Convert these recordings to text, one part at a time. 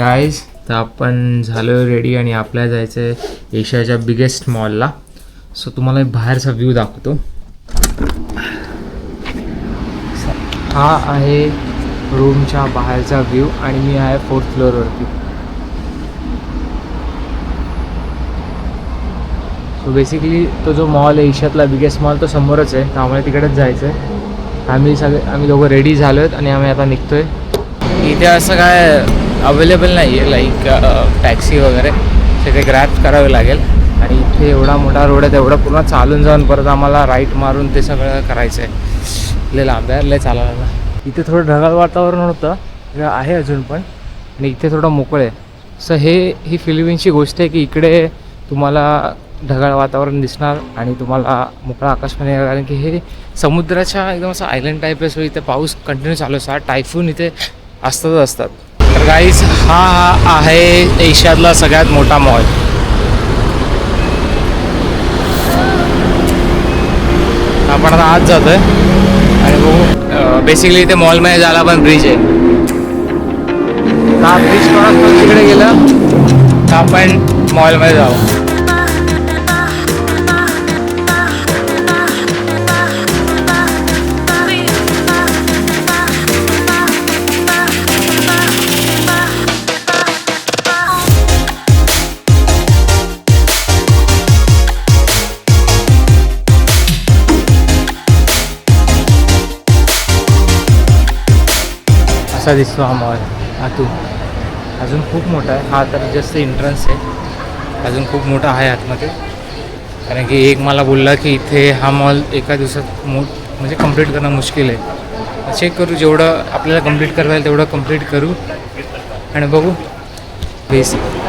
Guys तर आपण झालो रेडी आणि आपल्याला जायचं आहे एशियाच्या बिगेस्ट मॉलला. सो तुम्हाला बाहेरचा व्ह्यू दाखवतो. हा आहे रूमच्या बाहेरचा व्ह्यू आणि मी आहे 4th फ्लोअरवरती. सो बेसिकली तो जो मॉल आहे एशियातला बिगेस्ट मॉल तो समोरच आहे, त्यामुळे तिकडेच जायचं आहे. आम्ही दोघं रेडी झालो आहेत आणि आम्ही आता निघतो आहे. इथे असं काय अवेलेबल नाही आहे लाईक टॅक्सी वगैरे, सगळे ग्रॅब करावे लागेल. आणि इथे एवढा मोठा रोड आहे, तेवढा पूर्ण चालून जाऊन परत आम्हाला राईट मारून ते सगळं करायचं आहे. लय लांब आहे, लय चालायला. इथे थोडं ढगाळ वातावरण होतं, आहे अजून पण, आणि इथे थोडं मोकळं आहे. सो ही फिलिपिन्सची गोष्ट आहे की इकडे तुम्हाला ढगाळ वातावरण दिसणार आणि तुम्हाला मोकळं आकाश पण येणार, कारण की हे समुद्राच्या एकदम असं आयलंड टाईप आहे. सो इथे पाऊस कंटिन्यू चालू असतात, टायफून इथे असतात. तर गाईज हा आहे एशियातला सगळ्यात मोठा मॉल. आपण आता आज जातोय आणि बघू. बेसिकली इथे मॉलमध्ये जायला पण ब्रिज आहे. हा ब्रिज क्रॉस तिकडे गेलं तर आपण मॉलमध्ये जाऊ. असा दिसतो हा मॉल आतून. अजून खूप मोठा आहे हा, तर जस्ट एंट्रन्स आहे. अजून खूप मोठा आहे आतमध्ये, कारण की एक मला बोलला की इथे हा मॉल एका दिवसात म्हणजे कंप्लीट करणं मुश्किल आहे. चेक करू, जेवढं आपल्याला कंप्लीट करता येईल तेवढं कंप्लीट करू आणि बघू.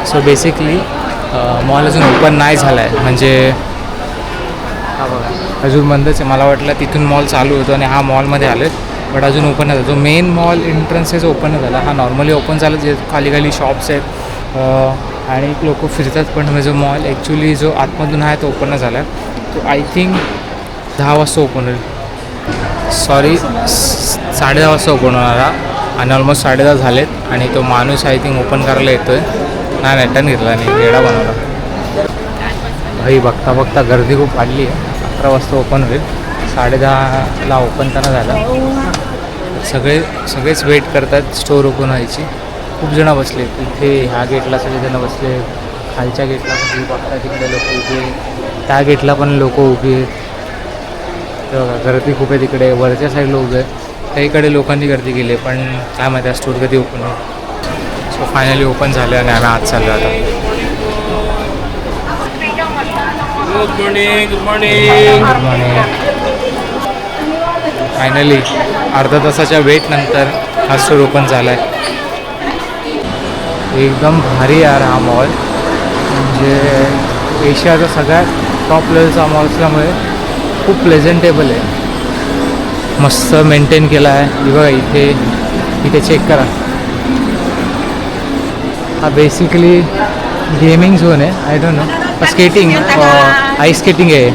सो बेसिकली मॉल अजून ओपन नाही झाला आहे, म्हणजे हा बघा अजून बंदच आहे. मला वाटलं तिथून मॉल चालू होतो आणि हा मॉलमध्ये आलो आहे, बट अजून ओपन नाही झाला. जो मेन मॉल एंट्रन्स आहे जो ओपन नाही झाला. हा नॉर्मली ओपन झाला, जे खाली शॉप्स आहेत आणि लोक फिरतात, पण म्हणजे जो मॉल ॲक्च्युली जो आतमधून आहे तो ओपन नाही झाला. तो आय थिंक 10 वाजता ओपन होईल. सॉरी 10:30 वाजता ओपन होणार हा, आणि ऑलमोस्ट 10:30 झालेत आणि तो माणूस आय थिंक ओपन करायला येतो आहे. नाही टर्न घेतला आणि वेडा बनवला भाई. बघता गर्दी खूप वाढली आहे. 11 वाजता ओपन होईल, 10:30ला ओपन त्यांना झालं. सगळेच वेट करतात स्टोर ओपन व्हायची. खूप जणं बसले इथे. ह्या गेटला सगळेजणं बसले, खालच्या गेटला पण बघता तिकडे लोक उभे, त्या गेटला पण लोक उभी आहेत. बघा गर्दी खूप आहे तिकडे. वरच्या साईडला उभे आहे, त्याहीकडे लोकांनी गर्दी केली, पण काय माहिती आहे स्टोर कधी ओपन होईल. सो फायनली ओपन झालं आणि आम्ही आज चाललो आता. Good morning. फायनली अर्धा तासाच्या वेट नंतर हा स्टोर ओपन झाला आहे. एकदम भारी यार हा मॉल, म्हणजे एशियाचा सगळ्यात टॉप लेवलचा मॉल असल्यामुळे खूप प्लेझेंटेबल आहे. मस्त मेंटेन केला आहे. बघा इथे चेक करा. हा बेसिकली गेमिंग झोन आहे. I don't know, skating ice skating आहे.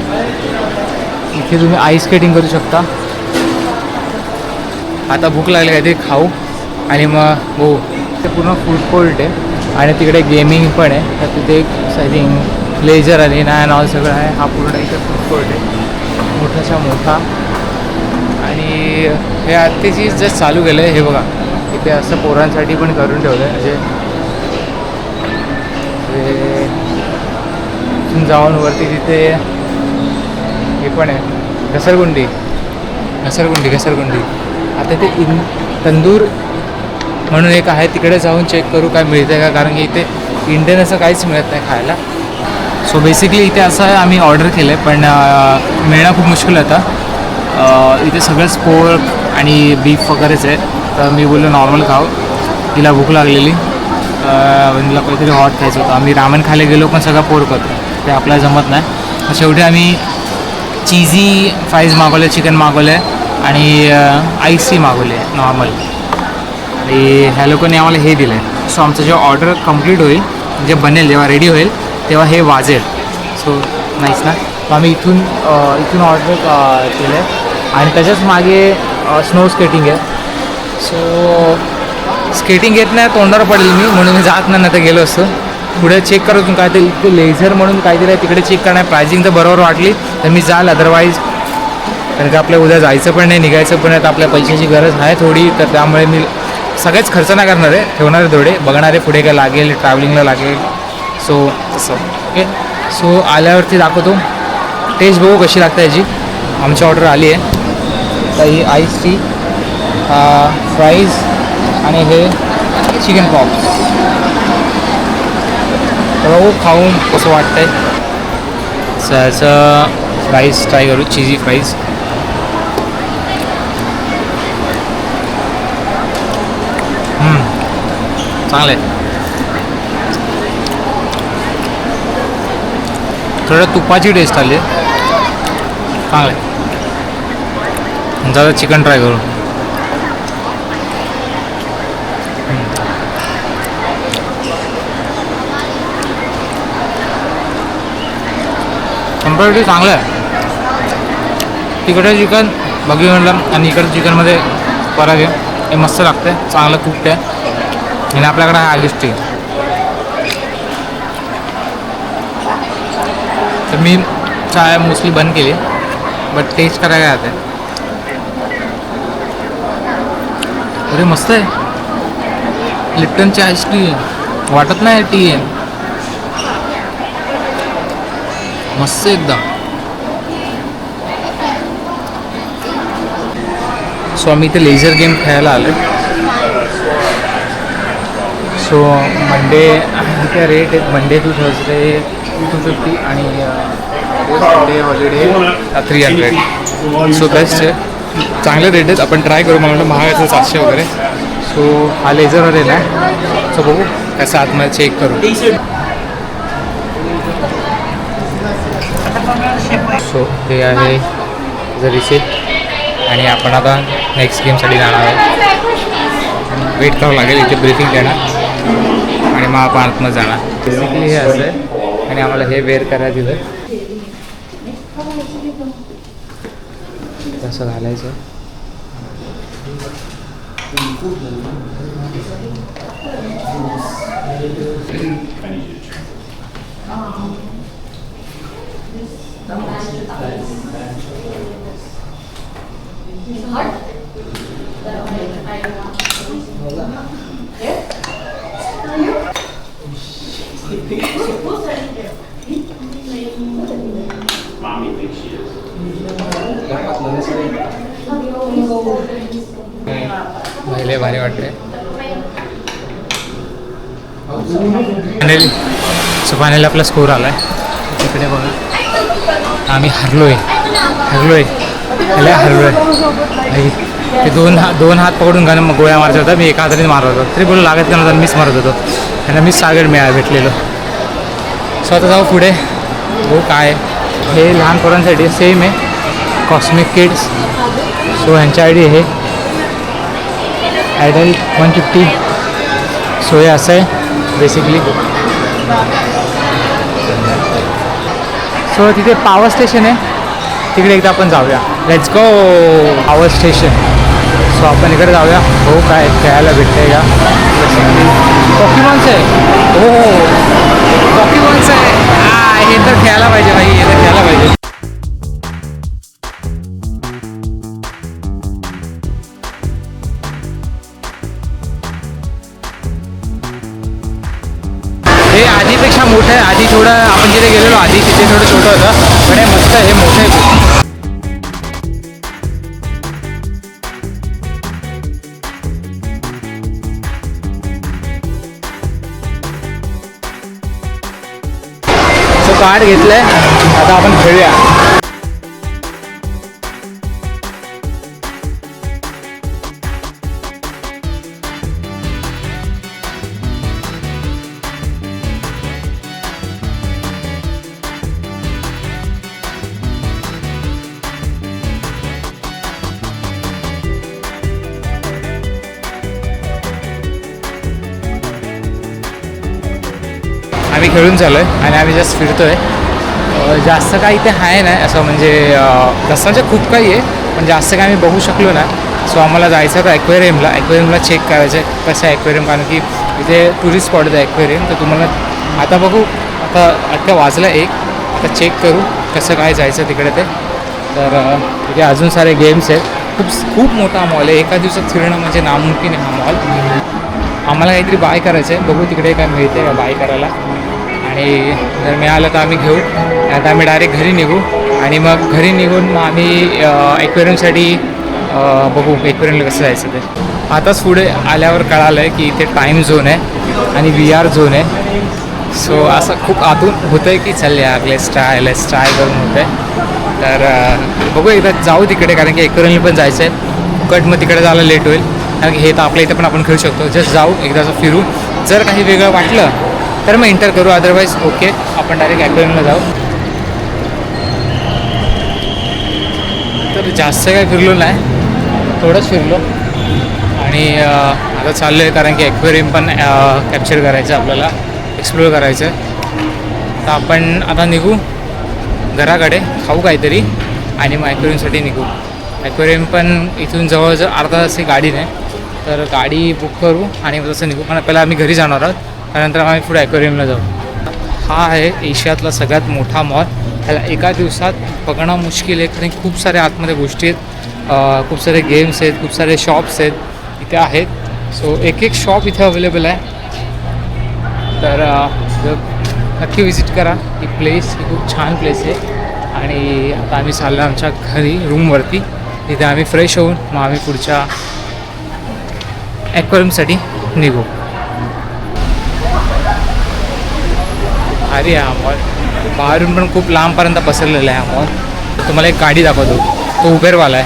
इथे तुम्ही आईस स्केटिंग करू शकता. आता भूक लागली काहीतरी खाऊ आणि मग हो. ते पूर्ण फूड कोर्ट आहे आणि तिकडे गेमिंग पण आहे. तर तिथे एक I think laser arena and all सगळं आहे. हा पूर्ण इथे फूड कोर्ट आहे, मोठाच्या मोठा. आणि हे आत्ताची जस्ट चालू केलं आहे. हे बघा इथे असं पोरांसाठी पण करून ठेवलं आहे, म्हणजे इथून जाऊन वरती तिथे हे पण आहे घसरगुंडी. आता ते तंदूर म्हणून एक आहे, तिकडे जाऊन चेक करू काय मिळतं आहे का, कारण की इथे इंडियन असं काहीच मिळत नाही खायला. सो बेसिकली इथे असं आम्ही ऑर्डर केलं आहे, पण मिळणं खूप मुश्किल होतं. इथे सगळंच पोर्क आणि बीफ वगैरेच आहे. तर मी बोललो नॉर्मल खाऊ. तिला भूक लागलेली, तिला काहीतरी हॉट खायचं होतं. आम्ही रामेन खायला गेलो पण सगळं पोर्क होतं, ते आपल्याला जमत नाही. शेवटी आम्ही चीझी फ्राईज मागवले, चिकन मागवलं आहे आणि आईस टी मागवली आहे नॉर्मल. आणि ह्या लोकांनी आम्हाला हे दिलं आहे. सो आमचं जेव्हा ऑर्डर कंप्लीट होईल, जे बनेल, जेव्हा रेडी होईल तेव्हा हे वाजेल. सो नाईस ना. तर आम्ही इथून ऑर्डर केलं आहे आणि त्याच्याच मागे स्नो स्केटिंग आहे. सो स्केटिंग येत नाही तोंडावर पडेल मी, म्हणून मी जात नाही तर गेलो असतो. पुढे चेक करत काहीतरी इथे लेझर म्हणून काहीतरी आहे, तिकडे चेक करणार. प्रायझिंग तर बरोबर वाटली तर मी जाल, अदरवाईज कारण का आपल्या उद्या जायचं पण नाही, निघायचं पण आहे, तर आपल्या पैशाची गरज आहे थोडी, तर त्यामुळे मी सगळेच खर्च नाही करणार आहे, ठेवणार आहे थोडे, बघणार आहे पुढे काय लागेल, ट्रॅव्हलिंगला लागेल. सो तसं ओके. सो आल्यावरती दाखवतो, टेस्ट बघू कशी लागते याची. आमची ऑर्डर आली आहे, तर ही आईस टी, फ्राईज आणि हे चिकन पॉप्स. तर बघू खाऊन कसं वाटतंय. याचं फ्राईज ट्राय करू, चिझी फ्राईज. चांगलं आहे. थोडं तुपाची टेस्ट आली आहे, चांगलं आहे. जरा चिकन ट्राय करू. कम्पॅरेटिव्ह चांगलं आहे. तिकडे चिकन बघी म्हटलं आणि इकडं चिकनमध्ये फरक आहे. हे मस्त लागतं आहे, चांगलं कुकड आहे. आणि आपल्याकडे आहे आईस टी. तर मी चाय मोस्टली बंद केली, बट टेस्ट करायला जाते. अरे मस्त आहे. लिप्टनची आईस टी वाटत नाही टी आहे, मस्त एकदम. सो आम्ही इथे लेझर गेम खेळायला आलो. सो मंडे इथे रेट आहेत, मंडे टू थर्सडे 250 आणि संडे हॉलिडे 300. सो बेस्ट आहे, चांगले रेट आहेत. आपण ट्राय करू. मला वाटतं महागाचं 700 वगैरे. सो हा लेझरवर आहे ना, सो बघू कसं आतमध्ये चेक करू. सो हे आहे रिसिप्ट आणि आपण आता नेक्स्ट गेमसाठी जाणार आहोत. वेट करावं लागेल, इथे ब्रीफिंग देणार आणि मग आपण आतमध्ये जाणार. बेसिकली हे असं आहे आणि आम्हाला हे वेअर करायला दिलं. कसं घालायचं पहिले भारी वाटते. फायनली आपला स्कोर आला आहे. तिकडे बघा, आम्ही हरलोय ते दोन हात पकडून गाणं गोळ्या मारत होता. मी एका हाताने मारत होतो, तरी बोलू लागत का मिस मारत होतो. त्यांना मिस टार्गेट भेटलेलं. सो आता जाऊ पुढे, हो काय हे लहान पोरांसाठी सेम आहे, कॉस्मिक किड्स. सो ह्यांच्या आय डी आहे ॲडल्ट 150. सो हे असं आहे बेसिकली. सो तिथे पॉवर स्टेशन आहे, तिकडे एकदा आपण जाऊया. Let's go power station. So आपण इकडे जाऊया. हो काय खेळायला भेटते का? पॉकीमॉन्स आहे. हो पॉकीमॉन्स आहे. हे तर खेळायला पाहिजे भाई, हे तर खेळायला पाहिजे. हे आधीपेक्षा मोठं आहे. आधी थोडं आपण जिथे गेलेलो आधी तिथे थोडं छोटं होतं, पण हे मस्त आहे, हे मोठं आहे खूप. कार्ड घेतलंय, आता आपण खेळूया. आम्ही खेळून चालू आहे आणि आम्ही जस्ट फिरतो आहे. जास्त काही इथे आहे नाही असं, म्हणजे तसं म्हणजे खूप काही आहे, पण जास्त काही आम्ही बघू शकलो नाही. सो सो आम्हाला जायचं होतं ॲक्वेरियमला चेक करायचं आहे कसं आहे ॲक्वेरियम, कारण की इथे टुरिस्ट स्पॉट आहे ॲक्वेरियम. तर तुम्हाला आता बघू, आता वाजलं 1, आता चेक करू कसं काय जायचं तिकडे ते. तर तिथे अजून सारे गेम्स आहेत, खूप मोठा मॉल आहे, एका दिवसात फिरणं म्हणजे नामुमकिन आहे हा मॉल. आम्हाला काहीतरी बाय करायचं आहे, बघू तिकडे काय मिळते का बाय करायला, आणि जर मिळालं तर आम्ही घेऊ, आता आम्ही डायरेक्ट घरी निघू. आणि मग घरी निघून मग आम्ही ॲक्वेरियमसाठी बघू ॲक्वेरियमला कसं जायचं ते. आताच पुढे आल्यावर कळालं आहे की इथे टाईम झोन आहे आणि VR झोन आहे. सो असं खूप आतून होतं आहे की चल यार लेट्स ट्राय करून होतं आहे. तर बघू एकदा जाऊ तिकडे, कारण की ॲक्वेरियमला पण जायचं आहे. कट मग तिकडे जायला लेट होईल, कारण की हे तर आपल्या इथं पण आपण खेळू शकतो. जस्ट जाऊ एकदा असं फिरू, जर काही वेगळं वाटलं तर मग एंटर करू, अदरवाईज ओके आपण डायरेक्ट ॲक्वेरियमला जाऊ. तर जास्त काही फिरलो नाही, थोडंच फिरलो आणि आता चाललो आहे, कारण की ॲक्वेरियम पण कॅप्चर करायचं आहे आपल्याला, एक्सप्लोअर करायचं आहे. तर आपण आता निघू घराकडे, खाऊ काहीतरी आणि मग ॲक्वेरियमसाठी निघू. ॲक्वेरियम पण इथून जवळजवळ अर्धा तास गाडीने, तर गाडी बुक करू आणि मग तसं निघू. पण पहिला आम्ही घरी जाणार आहोत, त्यानंतर आम्ही पुढे ॲक्वेरियमला जाऊ. हा आहे एशियातला सगळ्यात मोठा मॉल. ह्याला एका दिवसात बघणं मुश्किल आहे, कारण खूप साऱ्या आतमध्ये गोष्टी आहेत, खूप सारे गेम्स आहेत, खूप सारे शॉप्स आहेत इथे आहेत. सो एक शॉप इथे अवेलेबल आहे. तर नक्की विजिट करा ही प्लेस, ही खूप छान प्लेस आहे. आणि आता आम्ही चाललो आमच्या घरी रूमवरती, तिथे आम्ही फ्रेश होऊन मग आम्ही पुढच्या ॲक्वेरियमसाठी निघू. अरे हा मॉल बाहेरून पण खूप लांबपर्यंत पसरलेला आहे हा मॉल. तुम्हाला एक गाडी दाखवतो, तो उबेरवाला आहे,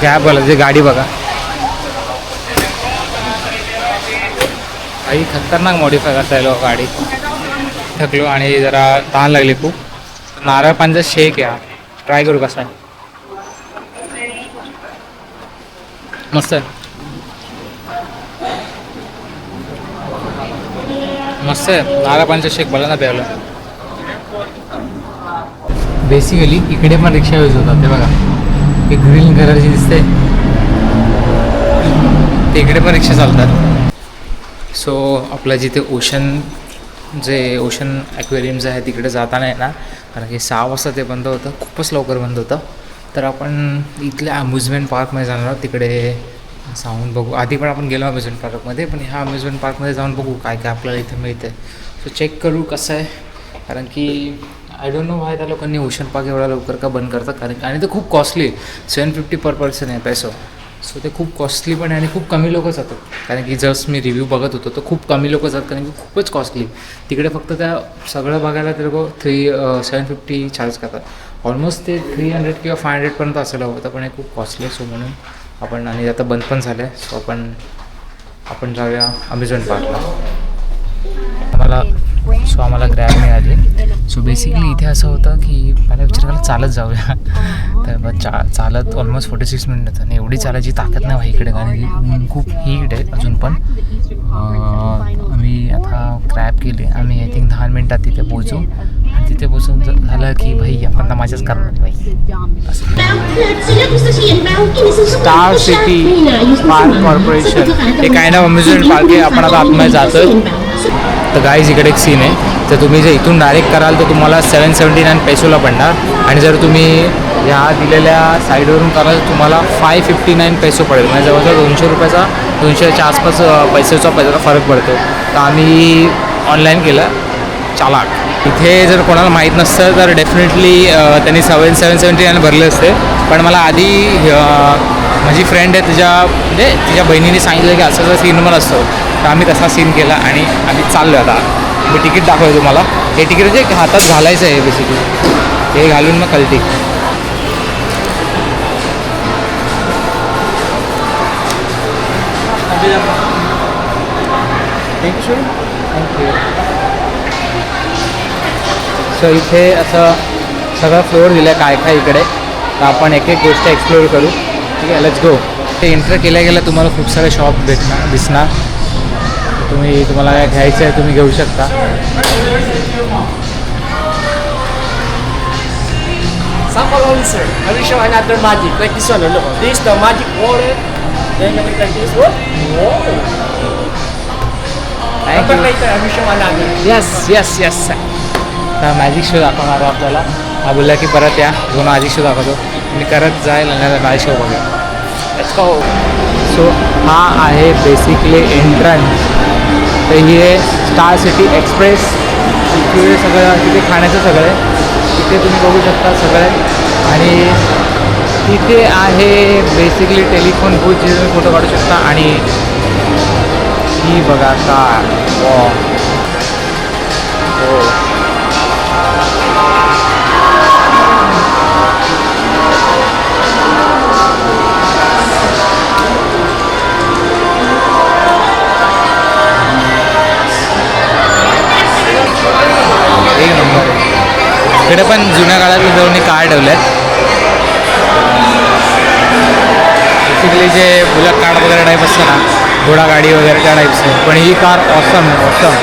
कॅबवाला, जे गाडी बघा काही खतरनाक मॉडिफाय करता येईल गाडी. थकलो आणि जरा तहान लागली खूप. नारळ पाण्याचा शेक आहे, ट्राय करू कसा आहे. मस्त आहे, मस्त आहे. नारळ पाण्याचा शेक बघा ना प्यायला. बेसिकली इकडे पण रिक्षा यूज होतात, ते बघा एक ग्रीन कलरची दिसते, ते इकडे पण रिक्षा चालतात. सो आपलं जिथे ओशन ॲक्वेरियम्स आहे तिकडे जाताना आहे ना, कारण की 6 वाजता ते बंद होतं, खूपच लवकर बंद होतं. तर आपण इथल्या अम्युजमेंट पार्कमध्ये जाणार आहोत, तिकडे जाऊन बघू. आधी पण आपण गेलो अम्युजमेंट पार्कमध्ये, पण ह्या अम्युजमेंट पार्कमध्ये जाऊन बघू काय काय आपल्याला इथे मिळतं आहे. सो चेक करू कसं आहे, कारण की आय डोंट नो व्हाय त्या लोकांनी ओशन पार्क एवढा लवकर का बंद करतात, कारण आणि ते खूप कॉस्टली, 750 पर पर्सन आहे पैसो. सो ते खूप कॉस्टली पण आहे आणि खूप कमी लोक जातात, कारण की जस्ट मी रिव्ह्यू बघत होतो तर खूप कमी लोक जातात, कारण की खूपच कॉस्टली. तिकडे फक्त त्या सगळं बघायला ते लोक 750 चार्ज करतात. ऑलमोस्ट ते 300 किंवा 500पर्यंत असायला होतं, पण हे खूप कॉस्टली आहे. सो म्हणून आपण, आणि आता बंद पण झालं आहे, सो आपण जाऊया अम्युजमेंट पार्कला. आम्हाला ग्रॅब मिळाली. सो बेसिकली इथे असं होतं की मला विचार करायला चालत जाऊया, तर मग चालत ऑलमोस्ट 46 मिनिट आणि एवढी चालायची ताकद नाही इकडे, कारण की खूप हीट आहे अजून पण. आम्ही आता ग्रॅब केली, आम्ही आय थिंक 10 मिनिटात तिथे पोहोचू, आणि तिथे पोहोचून झालं की भाई आपण तर माझ्याच करणार भाई. स्टार सिटी पार्क कॉर्पोरेशन हे काइंड ऑफ अम्युजमेंट पार्क आहे. आपण आता आतमध्ये जातो. तर गाईज इकडे एक सीन आहे, तर तुम्ही जर इथून डायरेक्ट कराल तर तुम्हाला 779 पैसोला पडणार, आणि जर तुम्ही ह्या दिलेल्या साईडवरून कराल तर तुम्हाला 559 पैसो पडेल, म्हणजे जवळजवळ 200 रुपयाचा, 200च्या आसपास पैशाचा फरक पडतो. तर आम्ही ऑनलाईन केलं चालाक. इथे जर कोणाला माहीत नसतं तर डेफिनेटली त्यांनी 779 भरले असते, पण मला आधी माझी फ्रेंड आहे तिच्या बहिणीने सांगितलं की असा सीन पण असतो, तर आम्ही तसा सीन केला आणि आम्ही चाललो. आता मी तिकीट दाखवतो तुम्हाला. हे तिकीट म्हणजे हातात घालायचं आहे बेसिकली, हे घालून मग कळते. थँक्यू. सो इथे असं सगळं फ्लोअर दिलं आहे काय काय इकडे, तर आपण एक एक गोष्ट एक्सप्लोअर करू. ठीक आहे, लेट्स गो. ते एंटर केल्या गेल्या तुम्हाला खूप सारे शॉप दिसणार. तुम्हाला काय घ्यायचं आहे तुम्ही घेऊ शकता. Sample only, sir. I will show another magic. Like this one, look. This is the magic wallet. Yes yes yes. तर मॅजिक शो दाखवणार आहे आपल्याला. हा बोलला की परत या दोन मॅजिक शो दाखवतो. मी करत जाईल आणि मॅजिक शो बघूया. Let's go. सो हा आहे बेसिकली एंट्रन्स. तर ही आहे स्टार सिटी एक्सप्रेस. इथे सगळं तिथे खाण्याचं सगळं आहे. तिथे तुम्ही बघू शकता सगळं. आणि तिथे आहे बेसिकली टेलिफोन बूथ जिथे तुम्ही फोटो काढू शकता. आणि ही बघा कार. हो एक नंबर. इकडे पण जुन्या काळातले दोन्ही कार ठेवल्यात. बेसिकली जे बुलेट कार वगैरे टाईप असतं ना, घोडा गाडी वगैरे त्या टाईपचं. पण ही कार ऑसम आहे, ऑसम.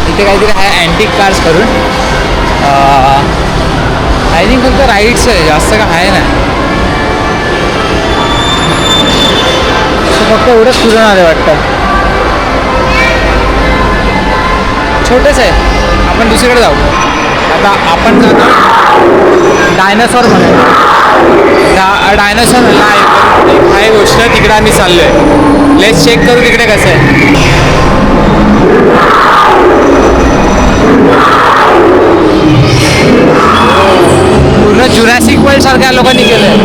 इथे काहीतरी आहे अँटिक कार्स करून. आय थिंक फक्त राईड्स आहे, जास्त का आहे ना. फक्त एवढंच फिरून आले वाटतं. छोटेच आहे. आपण दुसरीकडे जाऊ. आता आपण जातो डायनासॉर म्हणून. डायनासॉर लाईव्ह आहे गोष्ट. तिकडे आम्ही चाललो आहे. लेट्स चेक करू तिकडे कसं आहे. पूर्ण जुरॅसिक वर्ल्ड सारख्या लोकांनी केलं आहे.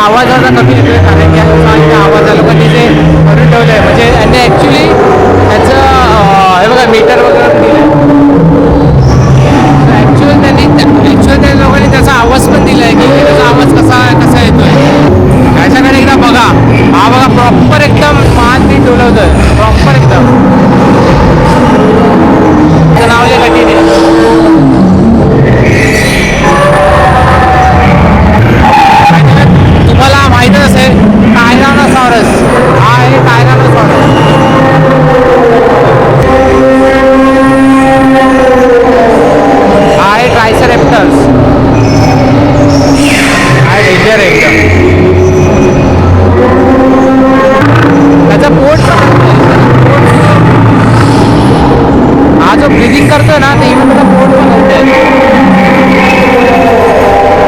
आवाजाचा कमी येतोय कारण की त्या आवाजा लोकांनी जे करून ठेवलं आहे. म्हणजे त्यांनी ॲक्च्युली त्याचं हे बघा मीटर वगैरे दिलं आहे. ॲक्च्युअली त्या लोकांनी त्याचा आवाज पण दिला आहे की त्याचा आवाज कसा येतोय. ह्याच्याकडे एकदा बघा. हा बघा प्रॉपर एकदम मान नीट डोलवतं आहे. प्रॉपर एकदम. त्याचं नाव लय कठीण आहे. तुम्हाला माहीतच असेल टायरानोसॉरस. हा आहे टायरानोसॉरस. हा आहे ट्रायसेरॅप्टर्स. हा डेंजर आहे एकदम. त्याचा पोट हा जो ब्रिदिंग करतो ना ते इव्हन त्याचा पोट बनवते.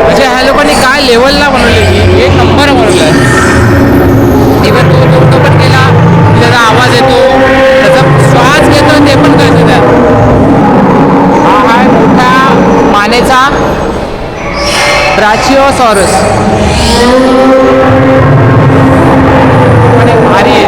म्हणजे ह्या लोकांनी काय लेवलला बनवलेली एक नंबर बनवलं आहे. इव्हन तो पण केला त्याचा आवाज येतो, त्याचा श्वास घेतो ते पण कळतं त्यात. हा आहे मोठ्या मानेचा ब्राचिओसॉरस. आणि भारी आहे.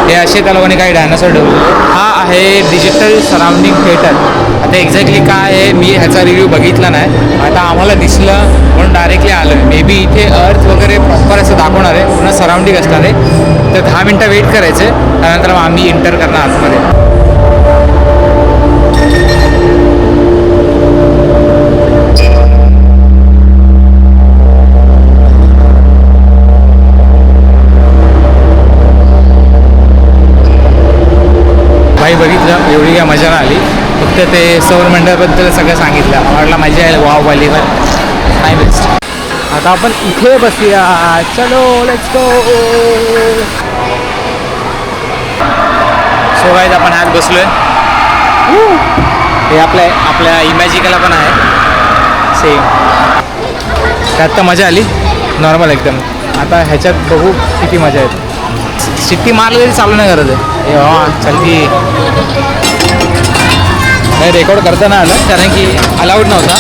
हे असे त्या लोकांनी काही डायनासॉर ठेवले. हा आहे डिजिटल सराउंडिंग थिएटर. आता एक्झॅक्टली काय आहे मी ह्याचा रिव्ह्यू बघितला नाही. आता आम्हाला दिसलं म्हणून डायरेक्टली आलो आहे. मे बी इथे अर्थ वगैरे प्रॉपर असं दाखवणार आहे. पूर्ण सराउंडिंग असणार आहे. तर 10 मिनटं वेट करायचं आहे. त्यानंतर मग आम्ही एंटर करणार आतमध्ये. भाई बघितलं एवढी काय मजा आली. फक्त ते सौर मंडळाबद्दल सगळं सांगितलं. आम्हाला मजा आहे. वाव वालीवर नाही बेस्ट. आता आपण इथे बसूया. चलो लेट्स गो. सो गाईज आपण आज बसलोय. हे आपल्या इमॅजिकला पण आहे सेम. त्यात तर मजा आली नॉर्मल एकदम. आता ह्याच्यात बघू किती मजा येते. शिट्टी मारलं तरी चालू नाही करत आहे. चल की नाही रेकॉर्ड करता नाही आलं कारण की अलाउड नव्हता.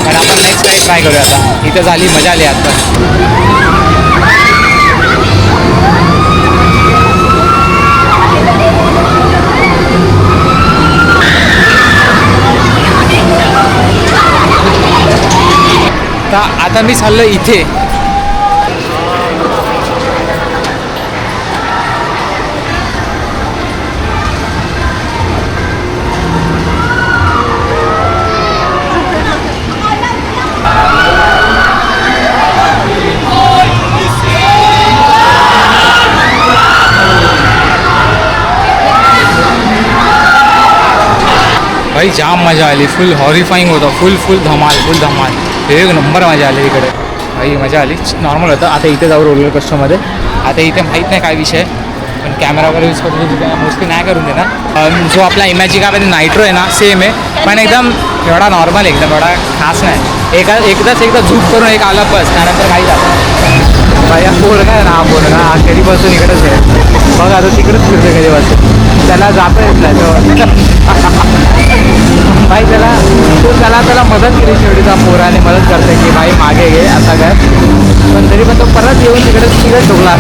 पण आपण नेक्स्ट टाईम ट्राय करूया. आता इथं झाली मजा आली आता. आता मी चाललो इथे. भाई जाम मजा आली, फुल हॉरिफाईंग होतं, फुल धमाल एक नंबर मजा आली इकडे भाई, मजा आली. नॉर्मल होतं. आता इथे जाऊ रोलर कोस्टरमध्ये. आता इथे माहीत नाही काय विषय, पण कॅमेरा वगैरे यूज करतो तिथे मोस्टली नाही करून देणार. जो आपला इमॅजिकामध्ये नायट्रो आहे ना सेम आहे, पण एकदम एवढा नॉर्मल, एकदम एवढा खास नाही. एकदा झूप करून एक आला बस, त्यानंतर काही जातं. भाई हा पोरगा आहे ना, हा पोरगा हा कधीपासून इकडेच आहे बघा, आता तिकडेच फिरतो कधीपासून. त्याला जाता येत नाही भाई, त्याला मदत केली शेवटी, त्या पोराने मदत करते की भाई मागे घे आता काय, पण तरी पण तो परत येऊन तिकडेच ठोकला.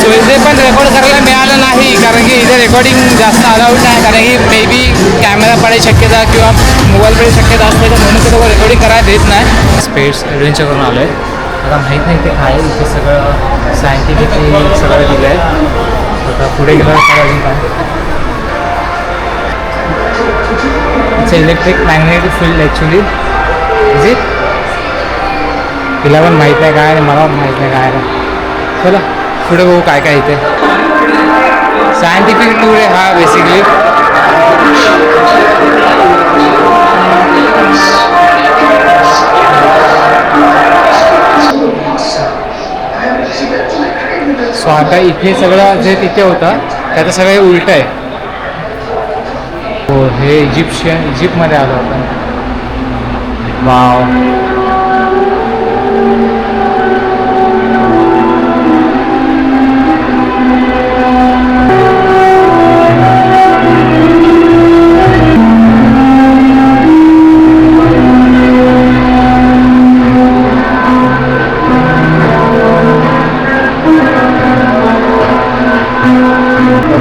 सो इथे पण रेकॉर्ड करायला मिळालं नाही, कारण की इथे रेकॉर्डिंग जास्त अलाउड नाही, कारण की मे बी कॅमेरा पडायची शक्यता किंवा मोबाईल पडायची शक्यता असते, तर म्हणून ते लोक रेकॉर्डिंग करायला देत नाही. स्पेस ॲडव्हेंचर करून आलो आहे. आता माहीत नाही ते काय, इथे सगळं सायंटिफिकली सगळं दिलं आहे. आता पुढे गेलं तर अजून काय, it's electric magnetic field actually is it. तिला पण माहीत नाही काय आणि मला पण माहीत नाही काय. चला पुढे बघू काय काय इथे. सायंटिफिक टूर आहे हा बेसिकली. सो आता इथे सगळं जे तिथे होतं त्याचं सगळं उलटं आहे. हो, हे इजिप्तमध्ये आलो आपण. वाव,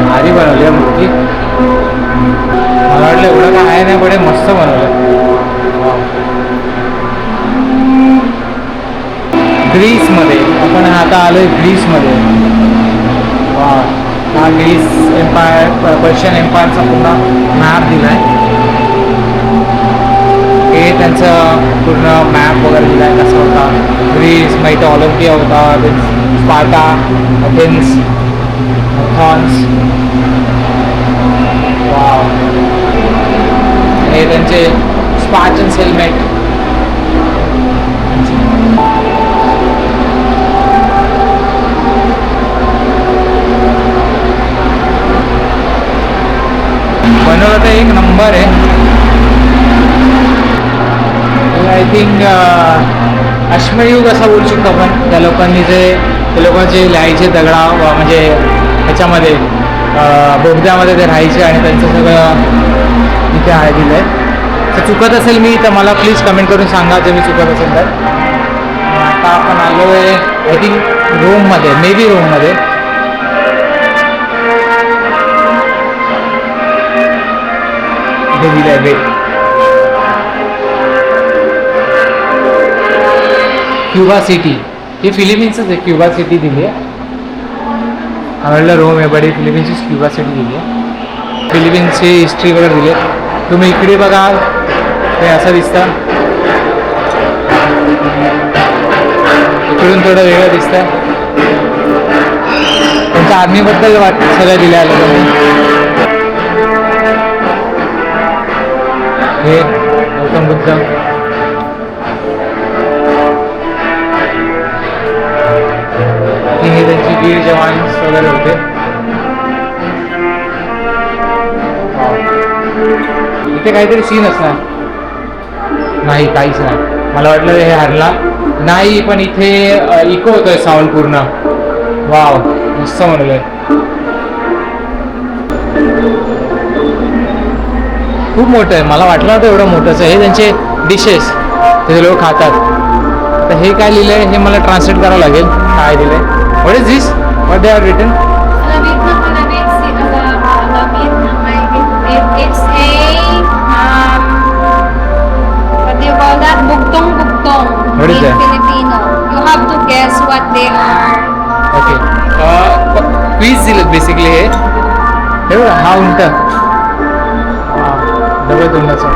भारी बनवली आहे मूर्ती. मला वाटलं एवढं काय आहे नाही, बडे मस्त बनवलं. ग्रीसमध्ये आपण आता आलोय, ग्रीसमध्ये. वा, हा ग्रीस एम्पायर, पर्शियन एम्पायरचा पूर्ण मॅप दिला आहे. हे त्यांचं पूर्ण मॅप वगैरे दिला आहे, कसं होता ग्रीस. माहिती ऑलिम्पिया होता, स्पार्टा, अथेन्स, थॉन्स. वाव, हे त्यांचे स्पार्टन्स हेल्मेट. बनवलं तर एक नंबर आहे. आय थिंक अश्मयुग असं बोलू शकतो आपण. त्या लोकांनी ते लोकांचे लिहायचे दगडा म्हणजे ह्याच्यामध्ये बोगद्यामध्ये ते राहायचे आणि त्यांचं सगळं इथे आहे दिलं आहे. तर चुकत असेल मी तर मला प्लीज कमेंट करून सांगा जर मी चुकत असेल तर. आता आपण आलो आहे आय थिंक रोममध्ये, मे बी रोममध्ये. हे दिलं आहे वेट. क्युबा सिटी, हे फिलिपिन्सच आहे. क्युबा सिटी दिली आहे. आवडलं रोम आहे बडी, फिलिपिन्सची क्युबा सिटी दिली आहे. फिलिपिन्सची हिस्ट्री वगैरे दिली आहे. तुम्ही इकडे बघा, हे असं दिसतं. इकडून थोडं वेगळं दिसतं. त्यांच्या आर्मीबद्दल सगळं दिलं आहे लोकांनी. हे गौतम बुद्ध. हे त्यांची वीर जवान वगैरे होते. इथे काहीतरी सीन असणार नाही, काहीच नाही. मला वाटलं हे हरला नाही, पण इथे इको होतोय साऊंड पूर्ण. वाव, मस्त बनवलंय. खूप मोठं आहे. मला वाटलं नव्हतं एवढं मोठंच आहे. हे त्यांचे डिशेस ते लोक खातात. तर हे काय लिहिलं आहे हे मला ट्रान्सलेट करावं लागेल. काय दिलं आहे, what is this, what they are written. It's what do you call that? Bugtong. What is in that? Filipino. You have to guess what they are. Okay, quiz दिलं बेसिकली. हे बघा, हा उंट डबल तोंडाचं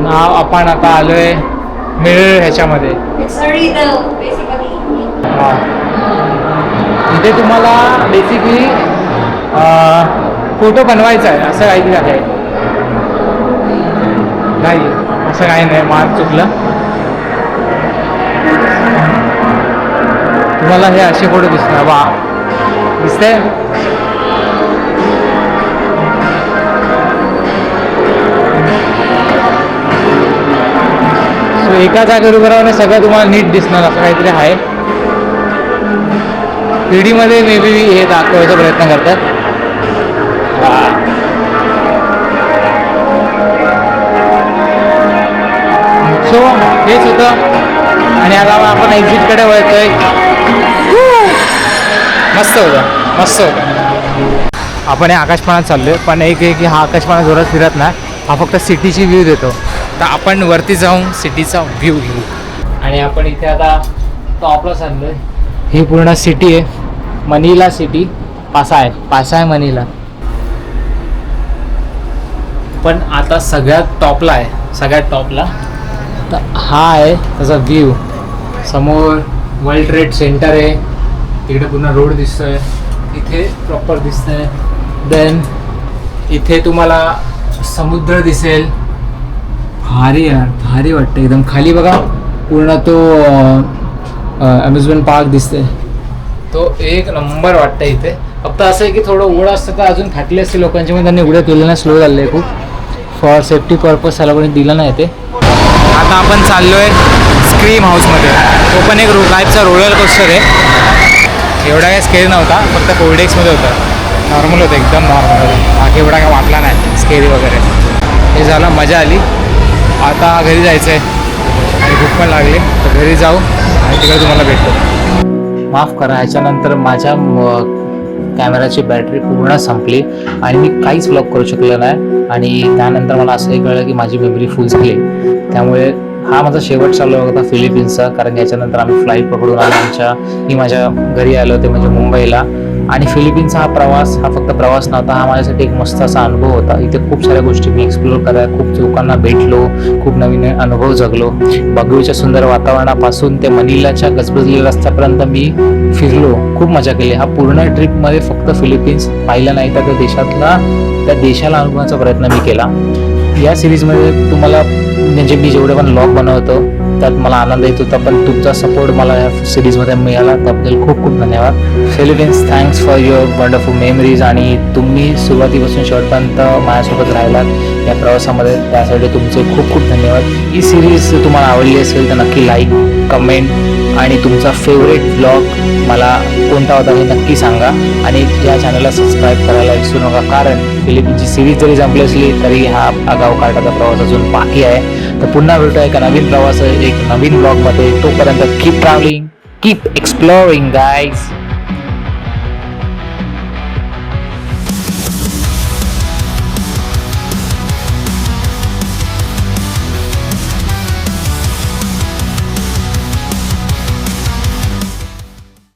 नाव. आपण आता आलोय मिरर ह्याच्यामध्ये. It's a riddle, basically. इथे तुम्हाला बेसिकली फोटो बनवायचा आहे असं काहीतरी आहे. नाही असं काही नाही, मार्क चुकला. तुम्हाला हे असे फोटो दिसणार. वा दिसतंय. सो एका जागेवर उभं राहून सगळं तुम्हाला नीट दिसणार असं काहीतरी आहे. पिढीमध्ये मे बी हे दाखवायचा प्रयत्न करतात. सो हेच होतं आणि आता आपण एक्झिटकडे वळतोय. मस्त होतं, मस्त होतं. आपण हे आकाशपाळात चाललोय, पण एक आहे की हा आकाशपाळा जोरात फिरत नाही, हा फक्त सिटीची व्ह्यू देतो. तर आपण वरती जाऊन सिटीचा व्ह्यू घेऊ. आणि आपण इथे आता टॉपला चाललोय. ही पूर्ण सिटी आहे, मनीला सिटी. पासा आहे मनीला. पण आता सगळ्यात टॉपला आहे, सगळ्यात टॉपला. तर हा आहे त्याचा व्ह्यू. समोर वर्ल्ड ट्रेड सेंटर आहे, तिकडे पूर्ण रोड दिसतोय, इथे प्रॉपर दिसतंय. देन इथे तुम्हाला समुद्र दिसेल. भारी यार, भारी वाटतं एकदम. खाली बघा पूर्ण तो अम्युजमेंट पार्क दिसतंय, तो एक नंबर वाटतं इथे. फक्त असं आहे की थोडं उघडं असतं तर अजून फाटले असते लोकांचे, पण त्यांनी उघड्या केलं नाही, स्लो झालं आहे खूप. फॉर सेफ्टी पर्पज त्याला कोणी दिलं नाही ते. आता आपण चाललोय स्क्रीम हाऊसमध्ये. तो पण एक टाईपचा रोलर कोस्टर आहे. एवढा काही स्केरी नव्हता, फक्त कोल्डेक्समध्ये होता. नॉर्मल होतं, एकदम नॉर्मल होतं. बाकी एवढा काय वाटला नाही स्केरी वगैरे. हे झालं, मजा आली. आता घरी जायचं आहे आणि भूक पण लागली, तर घरी जाऊ आणि तिकडे तुम्हाला भेटतो. माफ करा, ह्याच्यानंतर माझ्या कॅमेराची बॅटरी पूर्ण संपली आणि मी काहीच व्लॉग करू शकलो नाही. आणि त्यानंतर मला असंही कळलं की माझी मेमरी फुल झाली. त्यामुळे हा माझा शेवट चालू होता फिलिपिन्सचा, कारण याच्यानंतर आम्ही फ्लाईट पकडून आलो. मी माझ्या घरी आलो होते, म्हणजे मुंबईला. आणि फिलिपिन्सचा हा प्रवास हा फक्त प्रवास नव्हता, हा माझ्यासाठी एक मस्त असा अनुभव होता. इथे खूप साऱ्या गोष्टी मी एक्सप्लोर करायला, खूप लोकांना भेटलो, खूप नवीन अनुभव जगलो. बगूच्या सुंदर वातावरणापासून ते मनिलाच्या गजबजलेल्या रस्त्यापर्यंत मी फिरलो, खूप मजा केली. हा पूर्ण ट्रिपमध्ये फक्त फिलिपिन्स पाहिलं नाही, तर त्या देशाला अनुभवाचा प्रयत्न मी केला. या सिरीजमध्ये तुम्हाला म्हणजे मी जेवढे पण व्लॉग बनवतो त्यात मला आनंद येत होता, पण तुमचा सपोर्ट मला या सिरीजमध्ये मिळाला, त्याबद्दल खूप खूप धन्यवाद. Philippines, thanks for your wonderful memories. आणि तुम्ही सुरुवातीपासून शेवटपर्यंत माझ्यासोबत राहिलात या प्रवासामध्ये, त्यासाठी तुमचे खूप खूप धन्यवाद. ही सिरीज तुम्हाला आवडली असेल तर नक्की लाईक, कमेंट आणि तुमचा फेवरेट व्लॉग मला कोणता होता हे नक्की सांगा. आणि या चॅनलला सबस्क्राईब करायला विसरू नका, कारण फिलिपिन्सची सिरीज जरी संपली असली तरी हा आगाऊ कार्टाचा प्रवास अजून बाकी आहे. तर पुन्हा भेटूया एका नवीन प्रवास, एक नवीन ब्लॉगमध्ये. तोपर्यंत keep travelling, keep exploring guys.